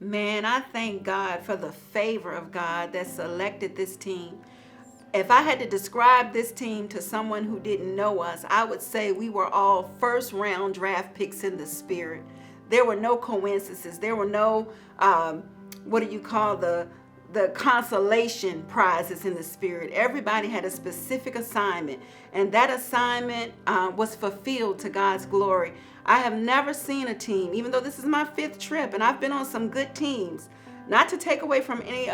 Man, I thank God for the favor of God that selected this team. If I had to describe this team to someone who didn't know us, I would say we were all first round draft picks in the spirit. There were no coincidences. There were no, what do you call the consolation prizes in the spirit. Everybody had a specific assignment, and that assignment was fulfilled to God's glory. I have never seen a team, even though this is my 5th trip, and I've been on some good teams, not to take away from any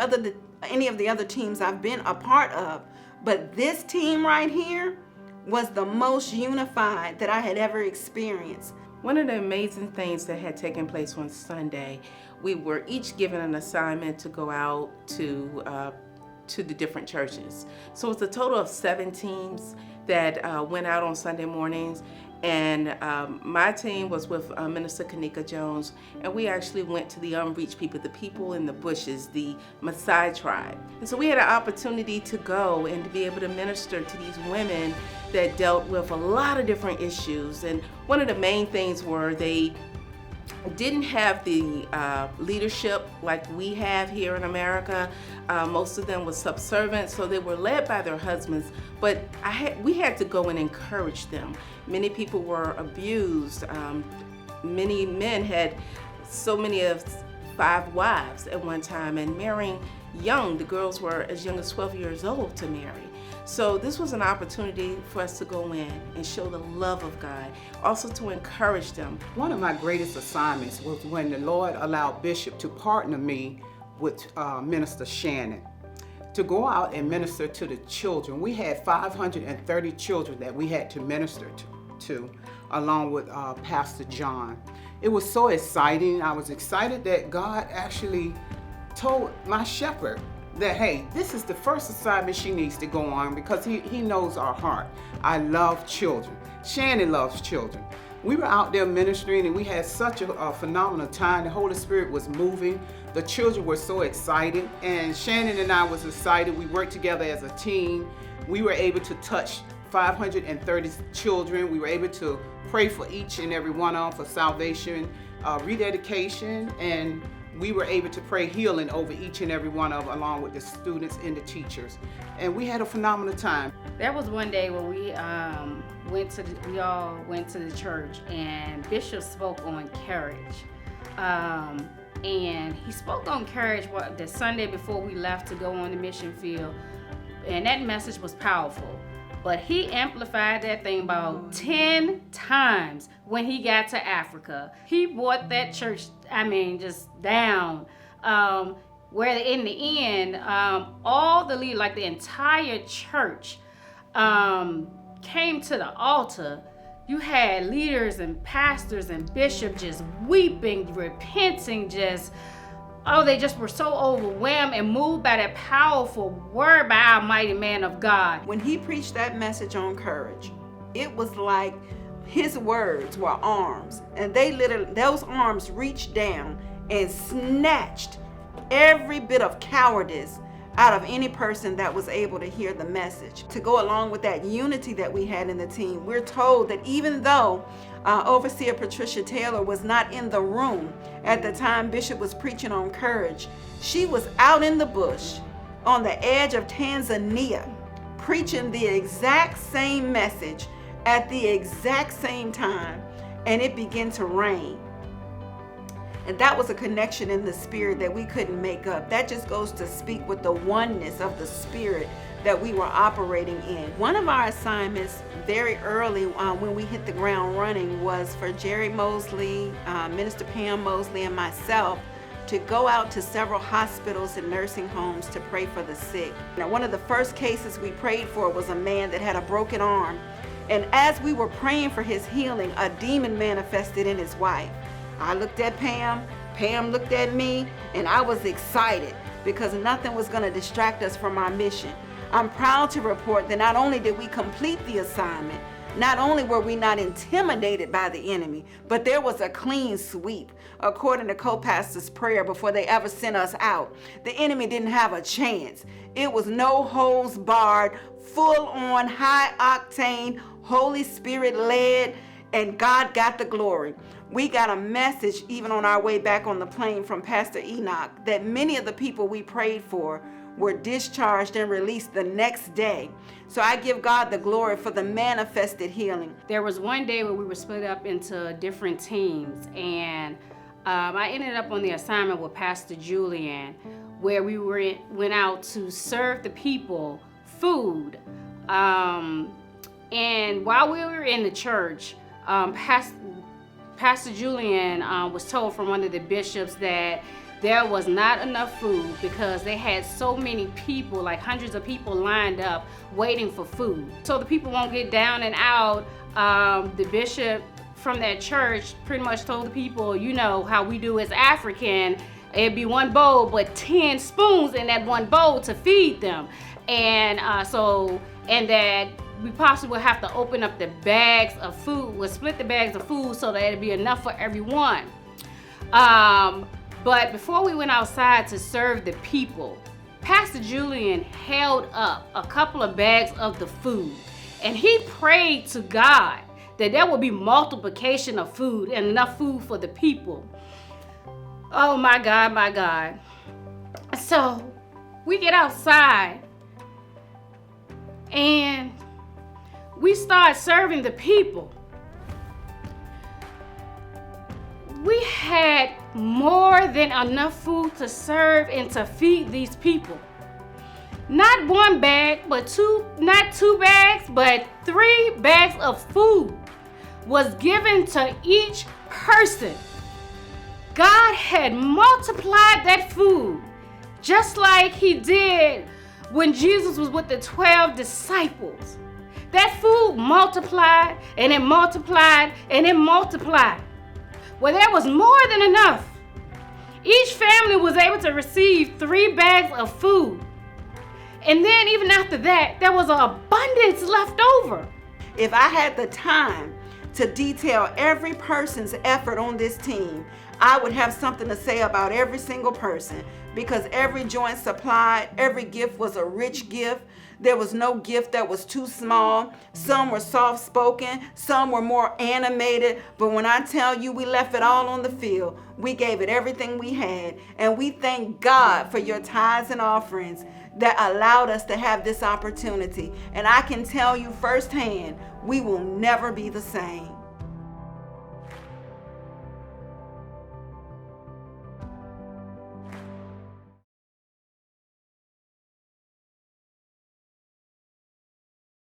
of the other teams I've been a part of, but this team right here was the most unified that I had ever experienced. One of the amazing things that had taken place on Sunday, we were each given an assignment to go out to the different churches. So it's a total of 7 teams that went out on Sunday mornings. And my team was with Minister Kanika Jones, and we actually went to the unreached people, the people in the bushes, the Maasai tribe. And so we had an opportunity to go and to be able to minister to these women that dealt with a lot of different issues. And one of the main things were they didn't have the leadership like we have here in America. Most of them were subservient, so they were led by their husbands, but we had to go and encourage them. Many people were abused. Many men had so many of 5 wives at one time, and marrying young. The girls were as young as 12 years old to marry. So this was an opportunity for us to go in and show the love of God, also to encourage them. One of my greatest assignments was when the Lord allowed Bishop to partner me with Minister Shannon to go out and minister to the children. We had 530 children that we had to minister to along with Pastor John. It was so exciting. I was excited that God actually told my shepherd that, hey, this is the first assignment she needs to go on, because he knows our heart. I love children. Shannon loves children. We were out there ministering, and we had such a phenomenal time. The Holy Spirit was moving. The children were so excited, and Shannon and I was excited. We worked together as a team. We were able to touch 530 children. We were able to pray for each and every one of them for salvation, rededication, and we were able to pray healing over each and every one of them, along with the students and the teachers. And we had a phenomenal time. There was one day where we all went to the church, and Bishop spoke on courage. And he spoke on courage the Sunday before we left to go on the mission field. And that message was powerful. But he amplified that thing about 10 times when he got to Africa. He brought that church, just down. Where in the end, all the leaders, like the entire church, came to the altar. You had leaders and pastors and bishops just weeping, repenting, they just were so overwhelmed and moved by that powerful word by our mighty man of God. When he preached that message on courage, it was like his words were arms, and those arms reached down and snatched every bit of cowardice out of any person that was able to hear the message. To go along with that unity that we had in the team, we're told that even though Overseer Patricia Taylor was not in the room at the time Bishop was preaching on courage, she was out in the bush on the edge of Tanzania preaching the exact same message at the exact same time, and it began to rain. And that was a connection in the spirit that we couldn't make up. That just goes to speak with the oneness of the spirit that we were operating in. One of our assignments very early when we hit the ground running was for Jerry Mosley, Minister Pam Mosley, and myself to go out to several hospitals and nursing homes to pray for the sick. Now, one of the first cases we prayed for was a man that had a broken arm. And as we were praying for his healing, a demon manifested in his wife. I looked at Pam, Pam looked at me, and I was excited because nothing was going to distract us from our mission. I'm proud to report that not only did we complete the assignment, not only were we not intimidated by the enemy, but there was a clean sweep. According to co-pastor's prayer before they ever sent us out, the enemy didn't have a chance. It was no holds barred, full on, high octane, Holy Spirit led. and God got the glory. We got a message even on our way back on the plane from Pastor Enoch that many of the people we prayed for were discharged and released the next day. So I give God the glory for the manifested healing. There was one day where we were split up into different teams, and I ended up on the assignment with Pastor Julian, where we went out to serve the people food. And while we were in the church, Pastor Julian was told from one of the bishops that there was not enough food because they had so many people, like hundreds of people lined up waiting for food. So the people won't get down and out. The bishop from that church pretty much told the people, you know how we do as African, it'd be one bowl, but 10 spoons in that one bowl to feed them. And that we possibly will have to open up the bags of food, we'll split the bags of food so that it'd be enough for everyone. But before we went outside to serve the people, Pastor Julian held up a couple of bags of the food, and he prayed to God that there would be multiplication of food and enough food for the people. Oh my God, my God. So we get outside and we start serving the people. We had more than enough food to serve and to feed these people. Not one bag, but not two bags, but 3 bags of food was given to each person. God had multiplied that food just like he did when Jesus was with the 12 disciples. That food multiplied and it multiplied and it multiplied. Well, there was more than enough. Each family was able to receive 3 bags of food. And then even after that, there was an abundance left over. If I had the time to detail every person's effort on this team, I would have something to say about every single person, because every joint supplied, every gift was a rich gift. There was no gift that was too small. Some were soft-spoken, some were more animated, but when I tell you we left it all on the field, we gave it everything we had, and we thank God for your tithes and offerings that allowed us to have this opportunity. And I can tell you firsthand, we will never be the same.